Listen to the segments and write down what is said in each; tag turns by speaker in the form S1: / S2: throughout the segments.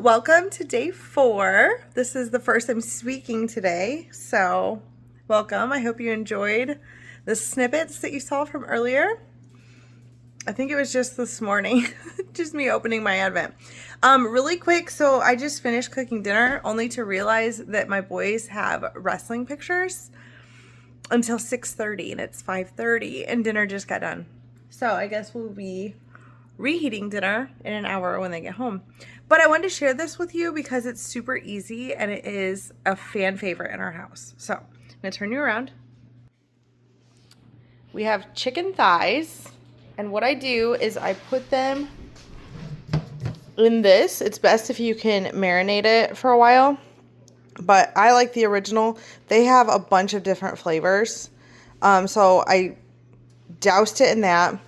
S1: Welcome to day 4. This is the first I'm speaking today, so welcome. I hope you enjoyed the snippets that you saw from earlier. I think it was just this morning, just me opening my Advent. Really quick, so I just finished cooking dinner only to realize that my boys have wrestling pictures until 6:30 and it's 5:30 and dinner just got done. So I guess we'll be reheating dinner in an hour when they get home. But I wanted to share this with you because it's super easy and it is a fan favorite in our house. So I'm gonna turn you around. We have chicken thighs, and what I do is I put them in this. It's best if you can marinate it for a while, but I like the original. They have a bunch of different flavors. So I doused it in that.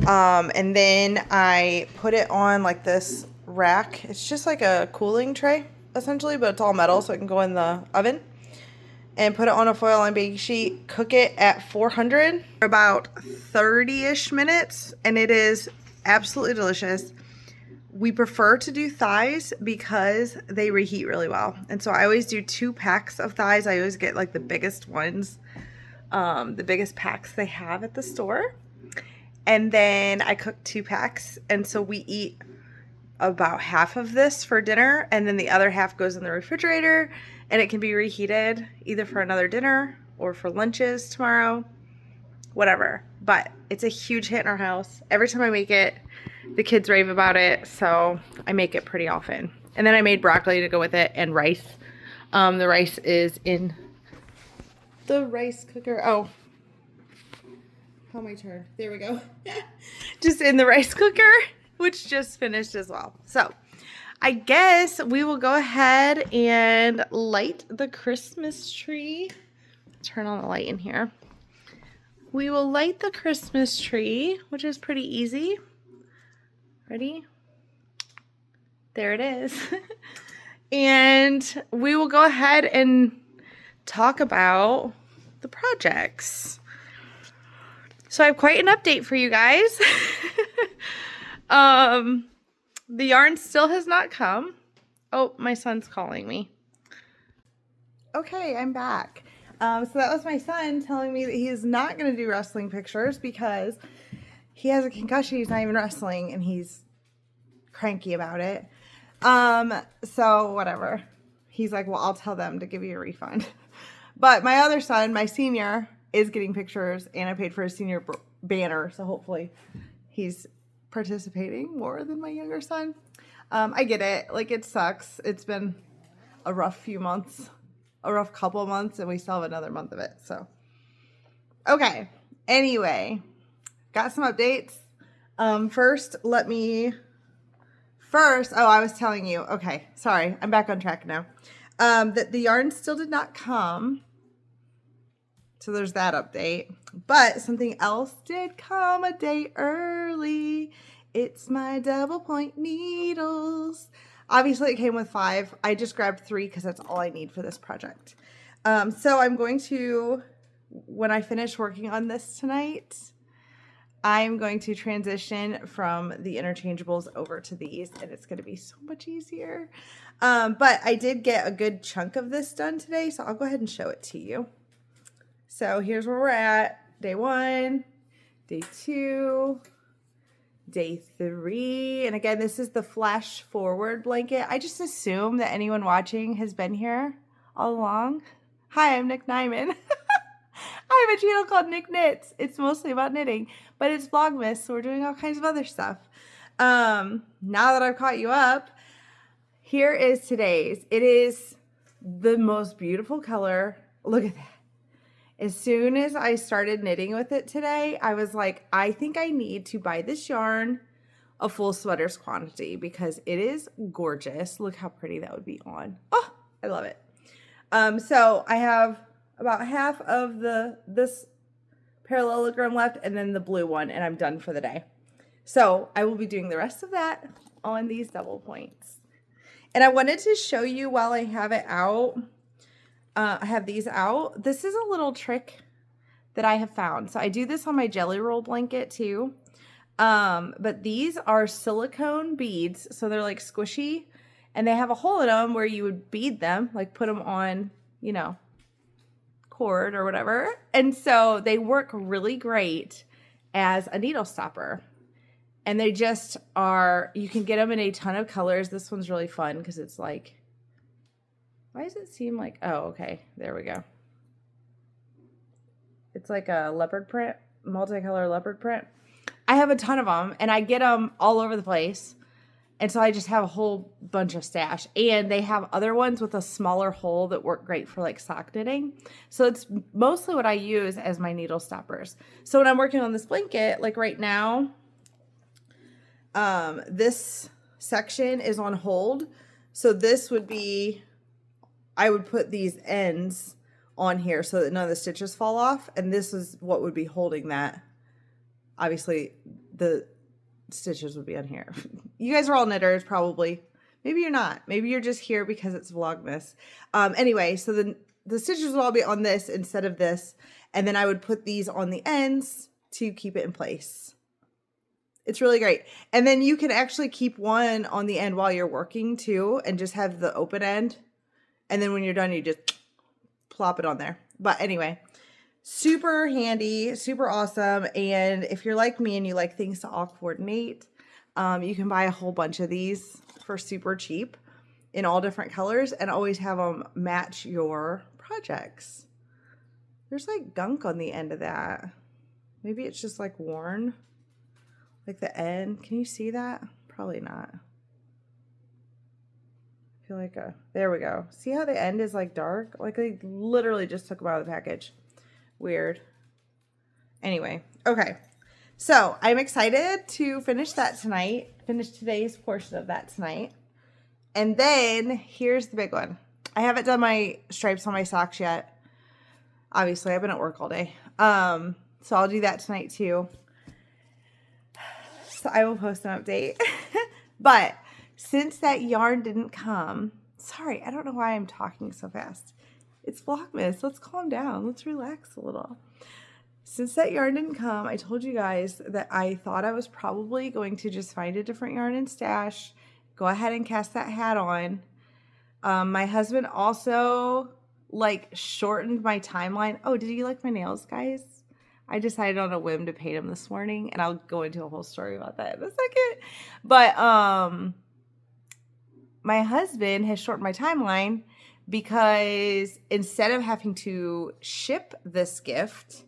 S1: And then I put it on like this rack. It's just like a cooling tray essentially, but it's all metal so it can go in the oven. And put it on a foil line baking sheet. Cook it at 400 for about 30-ish minutes, and it is absolutely delicious. We prefer to do thighs because they reheat really well. And so I always do 2 packs of thighs. I always get like the biggest ones, the biggest packs they have at the store. And then I cook 2 packs. And so we eat about half of this for dinner. And then the other half goes in the refrigerator. And it can be reheated either for another dinner or for lunches tomorrow. Whatever. But it's a huge hit in our house. Every time I make it, the kids rave about it. So I make it pretty often. And then I made broccoli to go with it and rice. The rice is in the rice cooker. Oh. How my turn. There we go. Just in the rice cooker, which just finished as well. So I guess we will go ahead and light the Christmas tree. Turn on the light in here. We will light the Christmas tree, which is pretty easy. Ready? There it is. And we will go ahead and talk about the projects. So I have quite an update for you guys. The yarn still has not come. Oh, my son's calling me. Okay, I'm back. So that was my son telling me that he is not going to do wrestling pictures because he has a concussion. He's not even wrestling, and he's cranky about it. So whatever. He's like, well, I'll tell them to give you a refund. But my other son, my senior, is getting pictures, and I paid for his senior banner, so hopefully he's participating more than my younger son. I get it. Like, it sucks. It's been a rough few months, a rough couple months, and we still have another month of it. So, okay. Anyway, got some updates. I was telling you. Okay, sorry. I'm back on track now. That the yarn still did not come. So there's that update. But something else did come a day early. It's my double point needles. Obviously it came with 5. I just grabbed 3 because that's all I need for this project. So I'm going to, when I finish working on this tonight, I'm going to transition from the interchangeables over to these, and it's going to be so much easier. But I did get a good chunk of this done today, so I'll go ahead and show it to you. So here's where we're at. Day 1, day 2, day 3. And again, this is the flash forward blanket. I just assume that anyone watching has been here all along. Hi, I'm Nick Nyman. I have a channel called Nick Knits. It's mostly about knitting, but it's Vlogmas, so we're doing all kinds of other stuff. Now that I've caught you up, here is today's. It is the most beautiful color. Look at that. As soon as I started knitting with it today, I was like, I think I need to buy this yarn a full sweaters quantity because it is gorgeous. Look how pretty that would be on. Oh, I love it. So I have about half of this parallelogram left and then the blue one, and I'm done for the day. So I will be doing the rest of that on these double points. And I wanted to show you while I have it out. I have these out. This is a little trick that I have found. So I do this on my jelly roll blanket too. But these are silicone beads. So they're like squishy. And they have a hole in them where you would bead them, like put them on, you know, cord or whatever. And so they work really great as a needle stopper. And they just are, you can get them in a ton of colors. This one's really fun because it's like, why does it seem like, oh, okay, there we go. It's like a leopard print, multicolor leopard print. I have a ton of them, and I get them all over the place. And so I just have a whole bunch of stash. And they have other ones with a smaller hole that work great for like sock knitting. So it's mostly what I use as my needle stoppers. So when I'm working on this blanket, like right now, this section is on hold. So this would be, I would put these ends on here so that none of the stitches fall off. And this is what would be holding that. Obviously, the stitches would be on here. You guys are all knitters, probably. Maybe you're not. Maybe you're just here because it's Vlogmas. Anyway, so the stitches would all be on this instead of this. And then I would put these on the ends to keep it in place. It's really great. And then you can actually keep one on the end while you're working too and just have the open end. And then when you're done, you just plop it on there. But anyway, super handy, super awesome. And if you're like me and you like things to all coordinate, you can buy a whole bunch of these for super cheap in all different colors and always have them match your projects. There's like gunk on the end of that. Maybe it's just like worn, like the end. Can you see that? Probably not. I feel like there we go. See how the end is like dark? Like they literally just took them out of the package. Weird. Anyway, okay. So I'm excited to finish that tonight. Finish today's portion of that tonight. And then here's the big one. I haven't done my stripes on my socks yet. Obviously, I've been at work all day. So I'll do that tonight too. So I will post an update. But since that yarn didn't come, sorry, I don't know why I'm talking so fast. It's Vlogmas. Let's calm down. Let's relax a little. Since that yarn didn't come, I told you guys that I thought I was probably going to just find a different yarn and stash, go ahead and cast that hat on. My husband also like shortened my timeline. Oh, did you like my nails, guys? I decided on a whim to paint them this morning, and I'll go into a whole story about that in a second. But my husband has shortened my timeline because instead of having to ship this gift,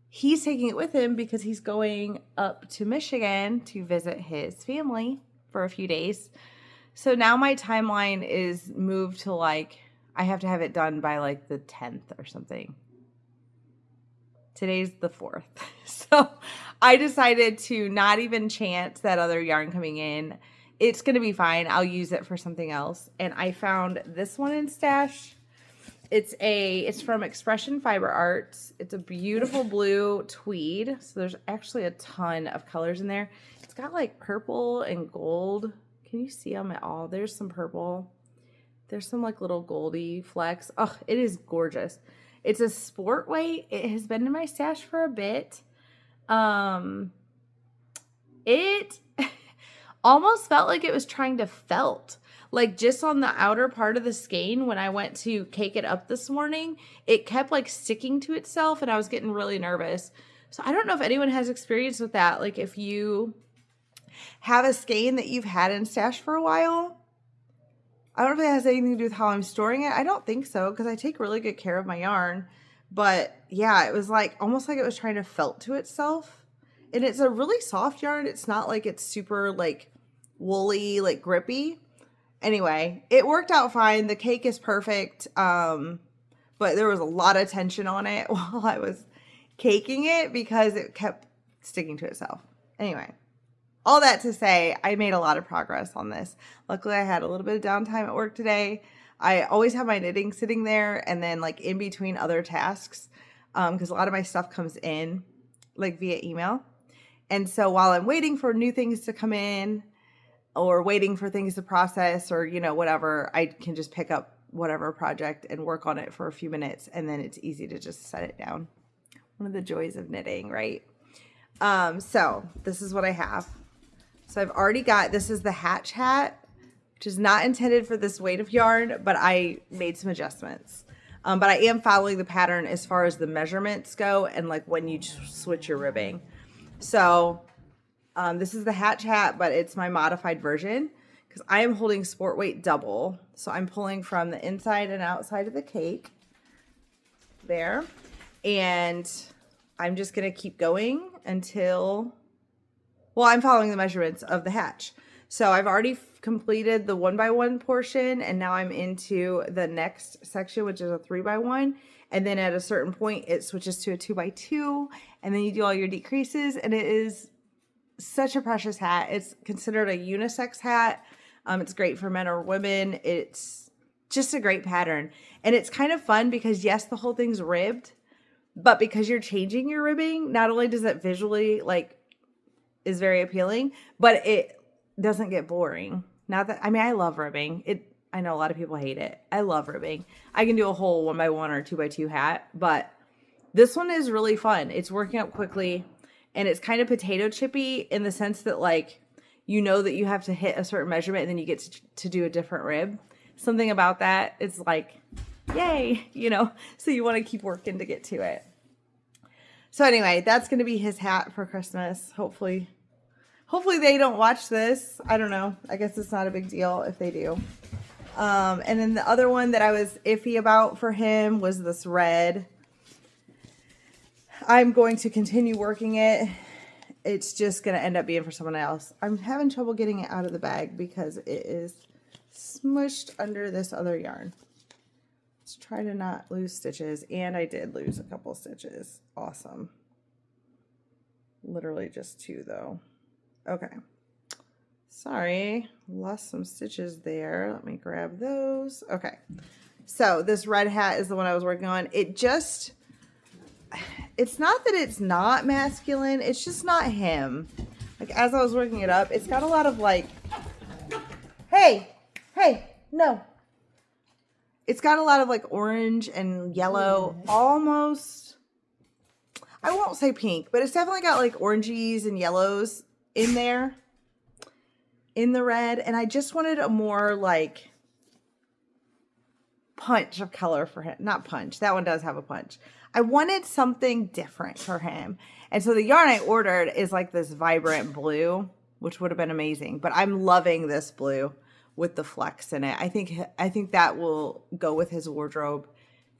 S1: he's taking it with him because he's going up to Michigan to visit his family for a few days. So now my timeline is moved to like, I have to have it done by like the 10th or something. Today's the 4th. So I decided to not even chance that other yarn coming in. It's going to be fine. I'll use it for something else. And I found this one in stash. It's from Expression Fiber Arts. It's a beautiful blue tweed. So there's actually a ton of colors in there. It's got like purple and gold. Can you see them at all? There's some purple. There's some like little goldy flecks. Oh, it is gorgeous. It's a sport weight. It has been in my stash for a bit. It almost felt like it was trying to felt. Like just on the outer part of the skein, when I went to cake it up this morning, it kept like sticking to itself and I was getting really nervous. So I don't know if anyone has experience with that. Like if you have a skein that you've had in stash for a while, I don't know if it has anything to do with how I'm storing it. I don't think so because I take really good care of my yarn. But yeah, it was like almost like it was trying to felt to itself. And it's a really soft yarn. It's not like it's super like woolly, like grippy. Anyway, it worked out fine. The cake is perfect. But there was a lot of tension on it while I was caking it because it kept sticking to itself. Anyway, all that to say, I made a lot of progress on this. Luckily, I had a little bit of downtime at work today. I always have my knitting sitting there and then like in between other tasks because a lot of my stuff comes in like via email. And so while I'm waiting for new things to come in or waiting for things to process or, you know, whatever, I can just pick up whatever project and work on it for a few minutes. And then it's easy to just set it down. One of the joys of knitting, right? So this is what I have. So I've already got, this is the Hatch hat. which is not intended for this weight of yarn, but I made some adjustments. But I am following the pattern as far as the measurements go and like when you switch your ribbing. So this is the Hatch hat, but it's my modified version because I am holding sport weight double. So I'm pulling from the inside and outside of the cake there. And I'm just going to keep going until, well, I'm following the measurements of the Hatch. So I've already completed the 1x1 portion, and now I'm into the next section, which is a 3x1. And then at a certain point, it switches to a 2x2, and then you do all your decreases, and it is such a precious hat. It's considered a unisex hat. It's great for men or women. It's just a great pattern. And it's kind of fun because, yes, the whole thing's ribbed, but because you're changing your ribbing, not only does it visually, like, is very appealing, but it doesn't get boring. Not that, I mean, I love ribbing. I know a lot of people hate it. I love ribbing. I can do a whole 1x1 or 2x2 hat, but this one is really fun. It's working up quickly, and it's kind of potato chippy in the sense that, like, you know that you have to hit a certain measurement and then you get to do a different rib. Something about that is like, yay, you know, so you want to keep working to get to it. So anyway, that's going to be his hat for Christmas. Hopefully they don't watch this. I don't know. I guess it's not a big deal if they do. And then the other one that I was iffy about for him was this red. I'm going to continue working it. It's just going to end up being for someone else. I'm having trouble getting it out of the bag because it is smushed under this other yarn. Let's try to not lose stitches. And I did lose a couple stitches. Awesome. Literally just 2 though. Okay. Sorry. Lost some stitches there. Let me grab those. Okay. So this red hat is the one I was working on. It's not that it's not masculine. It's just not him. Like, as I was working it up, it's got a lot of like, hey, no. It's got a lot of like orange and yellow, almost, I won't say pink, but it's definitely got like oranges and yellows in there, in the red. And I just wanted a more like punch of color for him. Not punch. That one does have a punch. I wanted something different for him. And so the yarn I ordered is like this vibrant blue, which would have been amazing. But I'm loving this blue with the flecks in it. I think that will go with his wardrobe.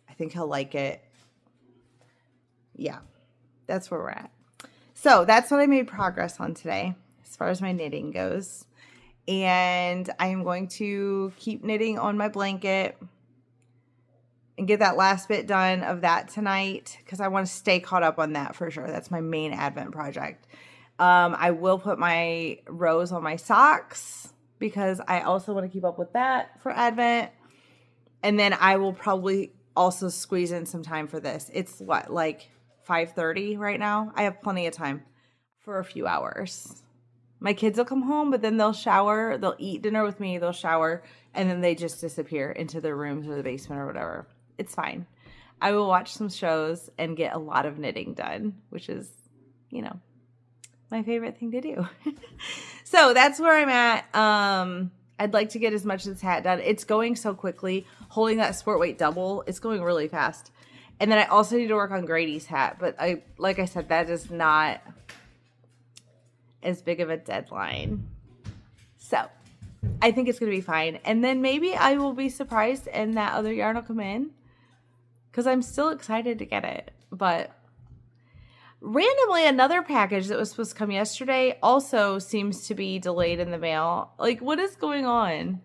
S1: I think he'll like it. Yeah, that's where we're at. So that's what I made progress on today as far as my knitting goes. And I am going to keep knitting on my blanket and get that last bit done of that tonight because I want to stay caught up on that for sure. That's my main Advent project. I will put my rows on my socks because I also want to keep up with that for Advent. And then I will probably also squeeze in some time for this. It's what, like 5:30 right now? I have plenty of time for a few hours. My kids will come home, but then they'll shower. They'll eat dinner with me. They'll shower. And then they just disappear into their rooms or the basement or whatever. It's fine. I will watch some shows and get a lot of knitting done, which is, you know, my favorite thing to do. So that's where I'm at. I'd like to get as much of this hat done. It's going so quickly. Holding that sport weight double, it's going really fast. And then I also need to work on Grady's hat. But like I said, that is not as big of a deadline. So I think it's going to be fine. And then maybe I will be surprised and that other yarn will come in because I'm still excited to get it. But randomly, another package that was supposed to come yesterday also seems to be delayed in the mail. Like, what is going on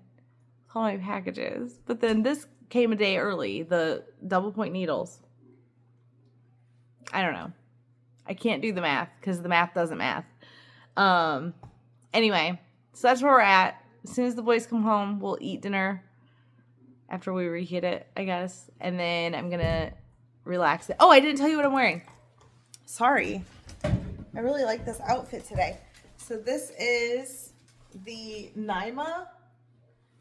S1: with all my packages? But then this came a day early, the double point needles. I don't know. I can't do the math because the math doesn't math. Anyway, so that's where we're at. As soon as the boys come home, we'll eat dinner after we reheat it, I guess. And then I'm going to relax it. Oh, I didn't tell you what I'm wearing. Sorry. I really like this outfit today. So this is the Naima,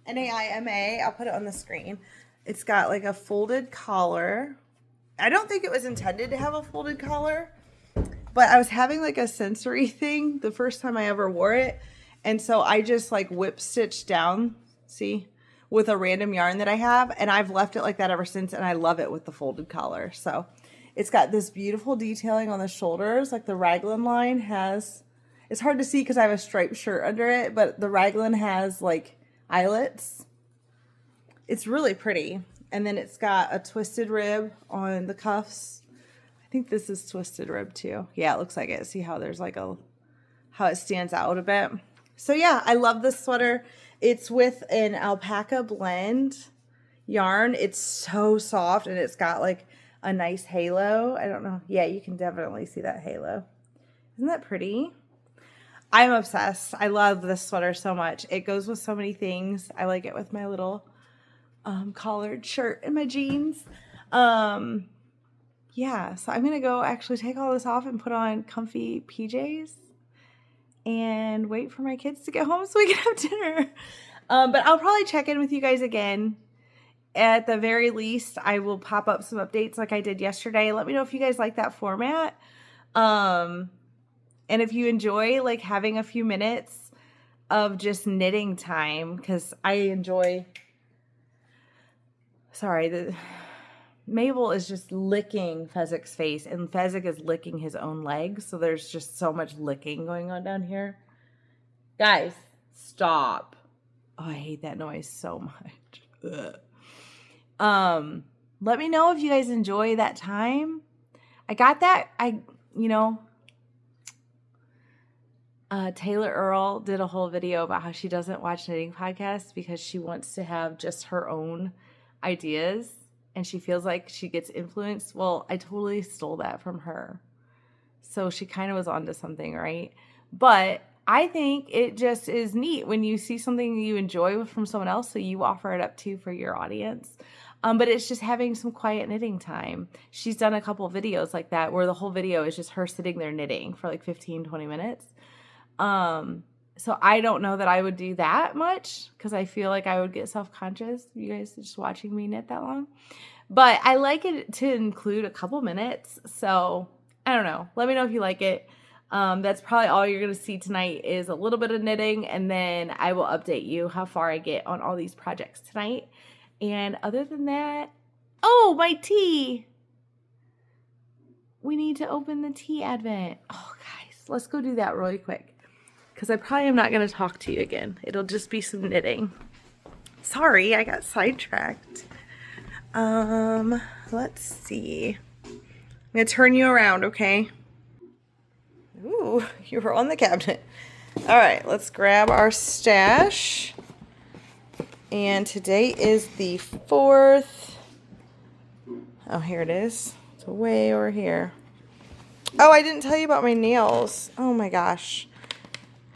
S1: N-A-I-M-A. I'll put it on the screen. It's got like a folded collar. I don't think it was intended to have a folded collar, but I was having like a sensory thing the first time I ever wore it. And so I just like whip stitched down See, with a random yarn that I have, and I've left it like that ever since, and I love it with the folded collar. So it's got this beautiful detailing on the shoulders, like the raglan line has, it's hard to see because I have a striped shirt under it, but the raglan has like eyelets. It's really pretty. And then it's got a twisted rib on the cuffs. I think this is twisted rib too. Yeah, it looks like it. See how there's like how it stands out a bit. So yeah, I love this sweater. It's with an alpaca blend yarn. It's so soft and it's got like a nice halo. I don't know. Yeah, you can definitely see that halo. Isn't that pretty? I'm obsessed. I love this sweater so much. It goes with so many things. I like it with my little collared shirt and my jeans. Yeah, so I'm going to go actually take all this off and put on comfy PJs and wait for my kids to get home so we can have dinner. But I'll probably check in with you guys again. At the very least, I will pop up some updates like I did yesterday. Let me know if you guys like that format. And if you enjoy like having a few minutes of just knitting time, because I enjoy... Sorry, Mabel is just licking Fezzik's face, and Fezzik is licking his own legs, so there's just so much licking going on down here. Guys, stop. Oh, I hate that noise so much. Ugh. Let me know if you guys enjoy that time. I got that. Taylor Earl did a whole video about how she doesn't watch knitting podcasts because she wants to have just her own ideas and she feels like she gets influenced. Well, I totally stole that from her. So she kind of was onto something, right? But I think it just is neat when you see something you enjoy from someone else, so you offer it up too for your audience. But it's just having some quiet knitting time. She's done a couple of videos like that where the whole video is just her sitting there knitting for like 15, 20 minutes. So I don't know that I would do that much because I feel like I would get self-conscious, you guys just watching me knit that long. But I like it to include a couple minutes. So I don't know. Let me know if you like it. That's probably all you're going to see tonight is a little bit of knitting, and then I will update you how far I get on all these projects tonight. And other than that, oh, my tea. We need to open the tea advent. Oh, guys, let's go do that really quick. Because I probably am not going to talk to you again. It'll just be some knitting. Sorry, I got sidetracked. Let's see. I'm going to turn you around, okay? Ooh, you were on the cabinet. All right, let's grab our stash. And today is the 4th. Oh, here it is. It's way over here. Oh, I didn't tell you about my nails. Oh my gosh.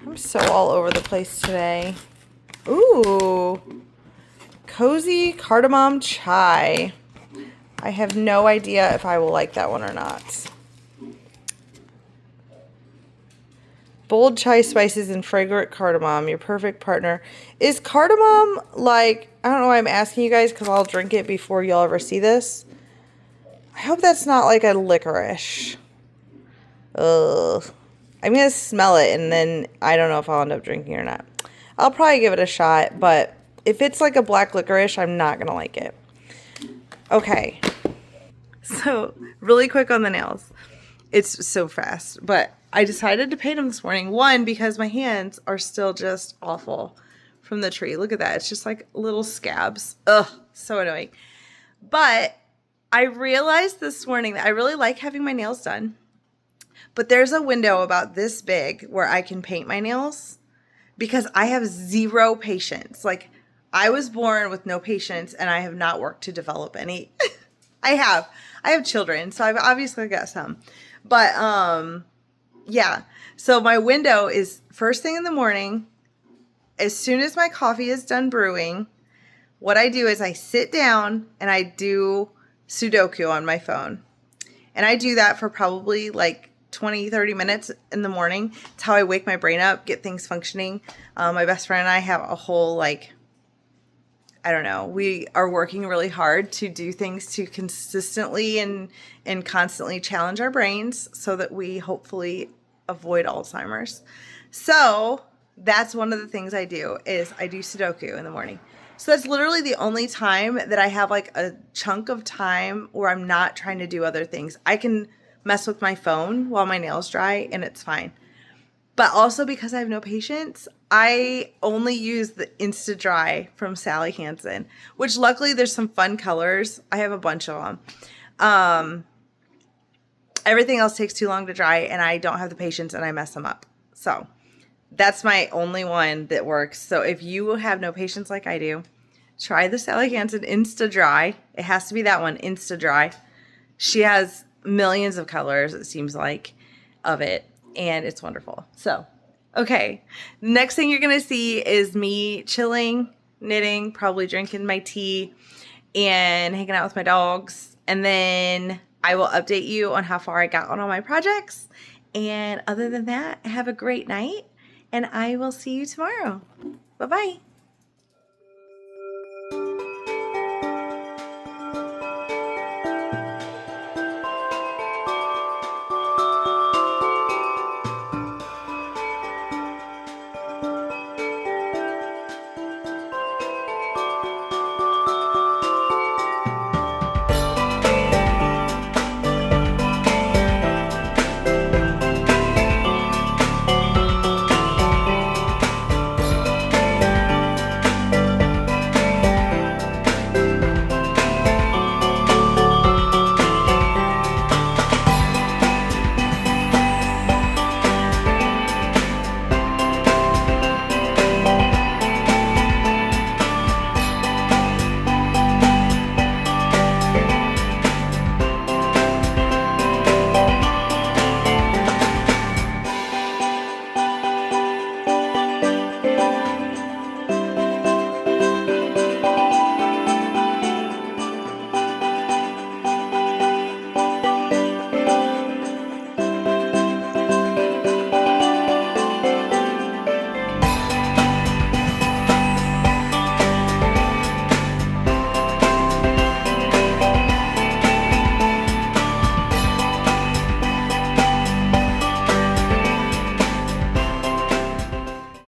S1: I'm so all over the place today. Ooh. Cozy cardamom chai. I have no idea if I will like that one or not. Bold chai spices and fragrant cardamom, your perfect partner. Is cardamom like, I don't know why I'm asking you guys because I'll drink it before y'all ever see this. I hope that's not like a licorice. Ugh. I'm going to smell it and then I don't know if I'll end up drinking or not. I'll probably give it a shot, but if it's like a black licorice, I'm not going to like it. Okay. So, really quick on the nails. It's so fast, but I decided to paint them this morning. One, because my hands are still just awful from the tree. Look at that. It's just like little scabs. Ugh, so annoying. But I realized this morning that I really like having my nails done. But there's a window about this big where I can paint my nails because I have zero patience. Like, I was born with no patience and I have not worked to develop any. I have children, so I've obviously got some. But, yeah. So my window is first thing in the morning. As soon as my coffee is done brewing, what I do is I sit down and I do Sudoku on my phone. And I do that for probably like 20, 30 minutes in the morning. It's how I wake my brain up, get things functioning. My best friend and I have a whole, like, I don't know, we are working really hard to do things to consistently and constantly challenge our brains so that we hopefully avoid Alzheimer's. So that's one of the things I do is I do Sudoku in the morning. So that's literally the only time that I have like a chunk of time where I'm not trying to do other things. I can mess with my phone while my nails dry and it's fine. But also because I have no patience, I only use the Insta Dry from Sally Hansen, which luckily there's some fun colors. I have a bunch of them. Everything else takes too long to dry and I don't have the patience and I mess them up. So that's my only one that works. So if you have no patience like I do, try the Sally Hansen Insta Dry. It has to be that one, Insta Dry. She has millions of colors, it seems like, of it. And it's wonderful. So, okay. Next thing you're going to see is me chilling, knitting, probably drinking my tea, and hanging out with my dogs. And then I will update you on how far I got on all my projects. And other than that, have a great night. And I will see you tomorrow. Bye-bye.